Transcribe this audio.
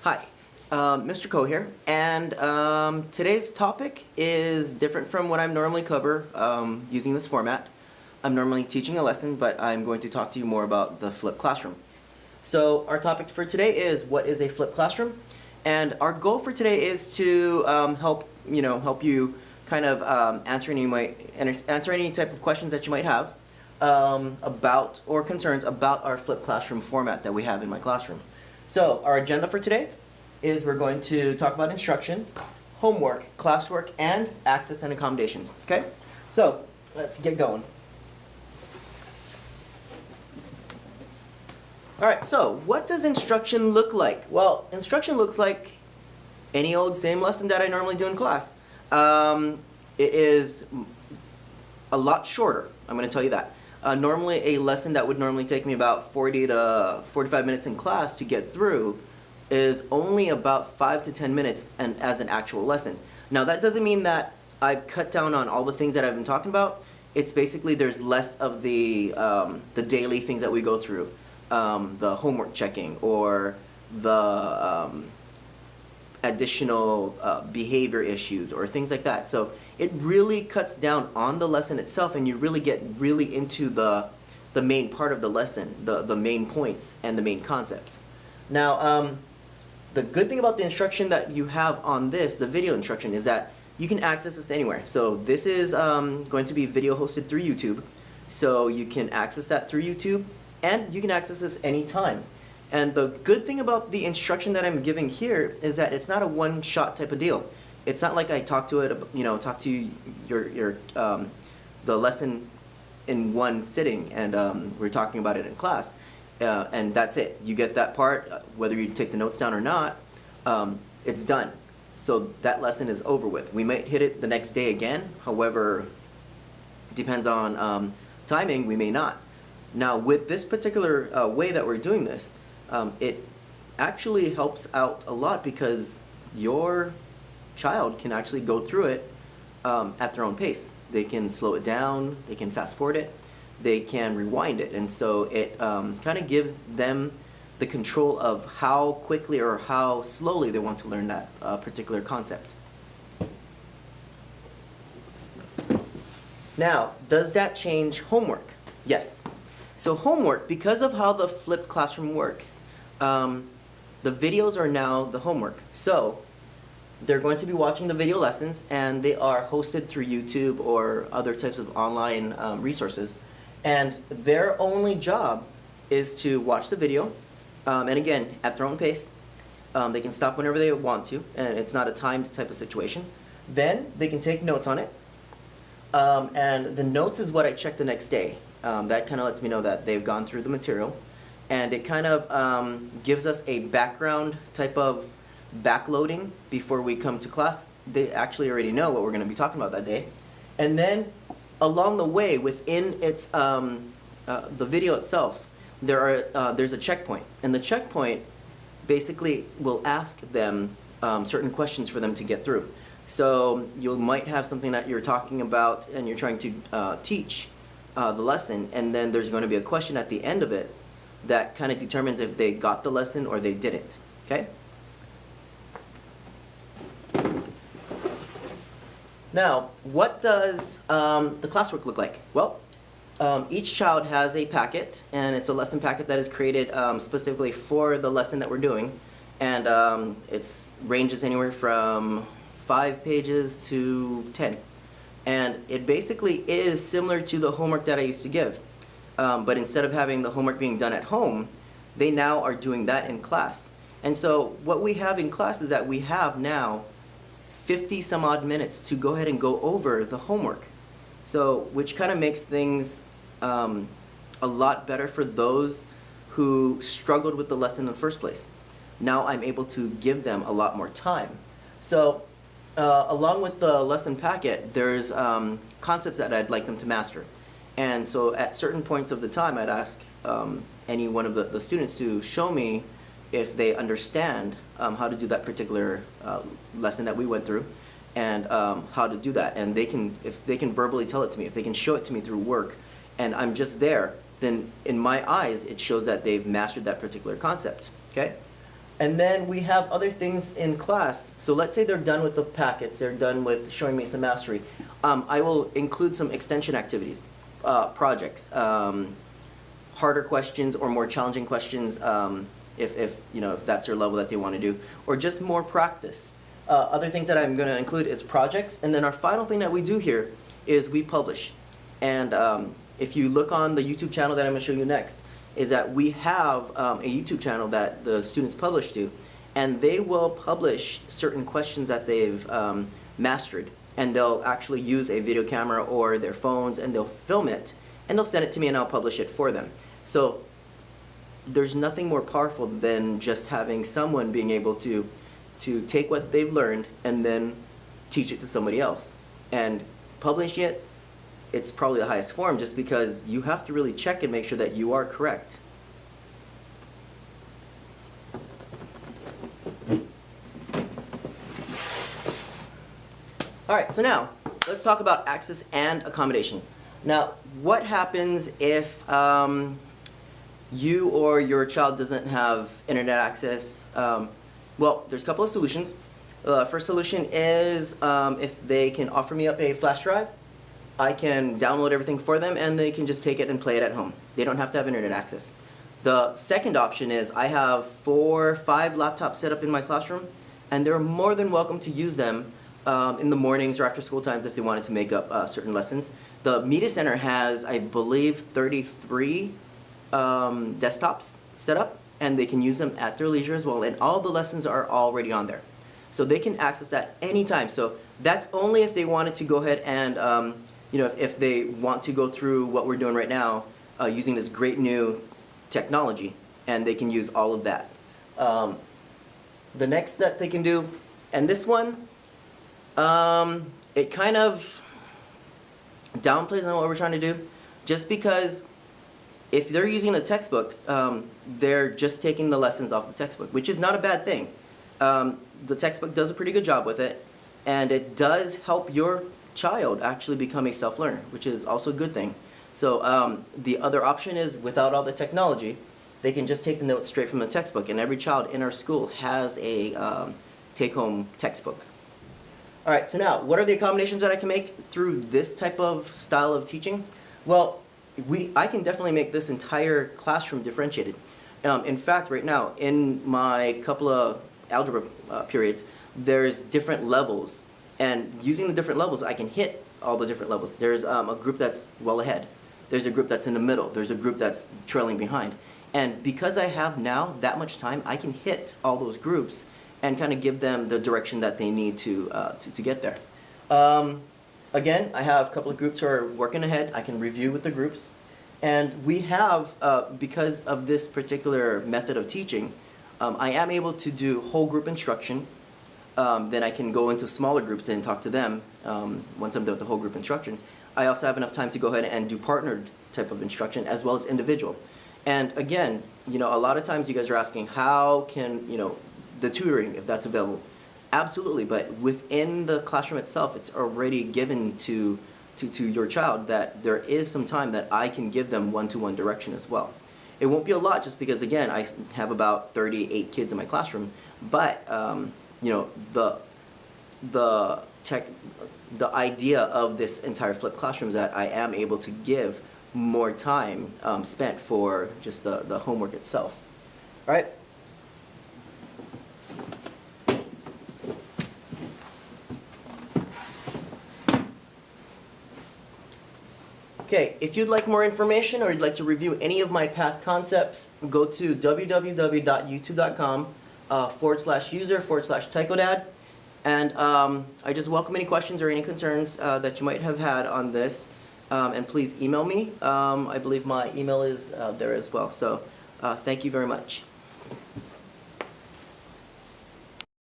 Hi, Mr. Ko here, and today's topic is different from what I normally cover using this format. I'm normally teaching a lesson, but I'm going to talk to you more about the flipped classroom. So our topic for today is what is a flipped classroom, and our goal for today is to help you kind of answer any type of questions that you might have about or concerns about our flipped classroom format that we have in my classroom. So our agenda for today is we're going to talk about instruction, homework, classwork, and access and accommodations. Okay? So let's get going. Alright, so what does instruction look like? Well, instruction looks like any old same lesson that I normally do in class. It is a lot shorter, I'm going to tell you that. Normally a lesson that would normally take me about 40 to 45 minutes in class to get through is only about 5 to 10 minutes as an actual lesson. Now that doesn't mean that I've cut down on all the things that I've been talking about. It's basically there's less of the daily things that we go through. The homework checking or the additional behavior issues or things like that. So it really cuts down on the lesson itself, and you really get into the main part of the lesson, the main points and the main concepts. Now the good thing about the instruction that you have on this, the video instruction, is that you can access this anywhere. So this is going to be video hosted through YouTube, so you can access that through YouTube, and you can access this anytime. And the good thing about the instruction that I'm giving here is that it's not a one-shot type of deal. It's not like I talk to your the lesson in one sitting and we're talking about it in class, and that's it. You get that part, whether you take the notes down or not, it's done. So that lesson is over with. We might hit it the next day again, however, depends on timing, we may not. Now with this particular way that we're doing this, it actually helps out a lot because your child can actually go through it at their own pace. They can slow it down, they can fast forward it, they can rewind it, and so it kind of gives them the control of how quickly or how slowly they want to learn that particular concept. Now, does that change homework? Yes. So homework, because of how the flipped classroom works, the videos are now the homework. So they're going to be watching the video lessons, and they are hosted through YouTube or other types of online resources. And their only job is to watch the video, and again, at their own pace. They can stop whenever they want to, and it's not a timed type of situation. Then they can take notes on it, and the notes is what I check the next day. That kind of lets me know that they've gone through the material, and it kind of gives us a background type of backloading before we come to class. They actually already know what we're going to be talking about that day, and then along the way within its the video itself, there's a checkpoint, and the checkpoint basically will ask them certain questions for them to get through. So you might have something that you're talking about and you're trying to teach the lesson, and then there's going to be a question at the end of it that kind of determines if they got the lesson or they didn't. Okay? Now, what does the classwork look like? Well, each child has a packet, and it's a lesson packet that is created specifically for the lesson that we're doing, and it ranges anywhere from 5 pages to 10. And it basically is similar to the homework that I used to give. But instead of having the homework being done at home, they now are doing that in class. And so what we have in class is that we have now 50 some odd minutes to go ahead and go over the homework. So, which kind of makes things a lot better for those who struggled with the lesson in the first place. Now I'm able to give them a lot more time. So along with the lesson packet, there's concepts that I'd like them to master. And so at certain points of the time, I'd ask any one of the students to show me if they understand how to do that particular lesson that we went through, and how to do that. And if they can verbally tell it to me, if they can show it to me through work, and I'm just there, then in my eyes, it shows that they've mastered that particular concept. Okay? And then we have other things in class. So let's say they're done with the packets, they're done with showing me some mastery. I will include some extension activities, projects, harder questions or more challenging questions if that's your level that they want to do, or just more practice. Other things that I'm going to include is projects, and then our final thing that we do here is we publish. And if you look on the YouTube channel that I'm going to show you next, is that we have a YouTube channel that the students publish to, and they will publish certain questions that they've mastered, and they'll actually use a video camera or their phones, and they'll film it, and they'll send it to me, and I'll publish it for them. So there's nothing more powerful than just having someone being able to take what they've learned and then teach it to somebody else. And publishing it, it's probably the highest form, just because you have to really check and make sure that you are correct. Alright, so now let's talk about access and accommodations. Now, what happens if you or your child doesn't have internet access? Well, there's a couple of solutions. First solution is if they can offer me up a flash drive, I can download everything for them, and they can just take it and play it at home. They don't have to have internet access. The second option is I have 4 or 5 laptops set up in my classroom, and they're more than welcome to use them in the mornings or after school times if they wanted to make up certain lessons. The Media Center has, I believe, 33 desktops set up, and they can use them at their leisure as well, and all the lessons are already on there. So they can access that anytime. So that's only if they wanted to go ahead and if they want to go through what we're doing right now using this great new technology, and they can use all of that. The next that they can do, and this one, it kind of downplays on what we're trying to do, just because if they're using the textbook, they're just taking the lessons off the textbook, which is not a bad thing. The textbook does a pretty good job with it, and it does help your child actually become a self-learner, which is also a good thing. So the other option is, without all the technology, they can just take the notes straight from the textbook, and every child in our school has a take-home textbook. Alright, so now, what are the accommodations that I can make through this type of style of teaching? Well, I can definitely make this entire classroom differentiated. In fact, right now, in my couple of algebra periods, there's different levels. And using the different levels, I can hit all the different levels. There's a group that's well ahead. There's a group that's in the middle. There's a group that's trailing behind. And because I have now that much time, I can hit all those groups and kind of give them the direction that they need to get there. Again, I have a couple of groups who are working ahead. I can review with the groups. And we have, because of this particular method of teaching, I am able to do whole group instruction. Then I can go into smaller groups and talk to them once I'm done with the whole group instruction. I also have enough time to go ahead and do partnered type of instruction as well as individual. And again, a lot of times you guys are asking, how can, the tutoring, if that's available. Absolutely, but within the classroom itself, it's already given to your child that there is some time that I can give them one-to-one direction as well. It won't be a lot, just because, again, I have about 38 kids in my classroom, but the idea of this entire flipped classroom is that I am able to give more time spent for just the homework itself. All right? Okay, if you'd like more information or you'd like to review any of my past concepts, go to www.youtube.com/user/tycodad. And I just welcome any questions or any concerns that you might have had on this. And please email me. I believe my email is there as well. So thank you very much.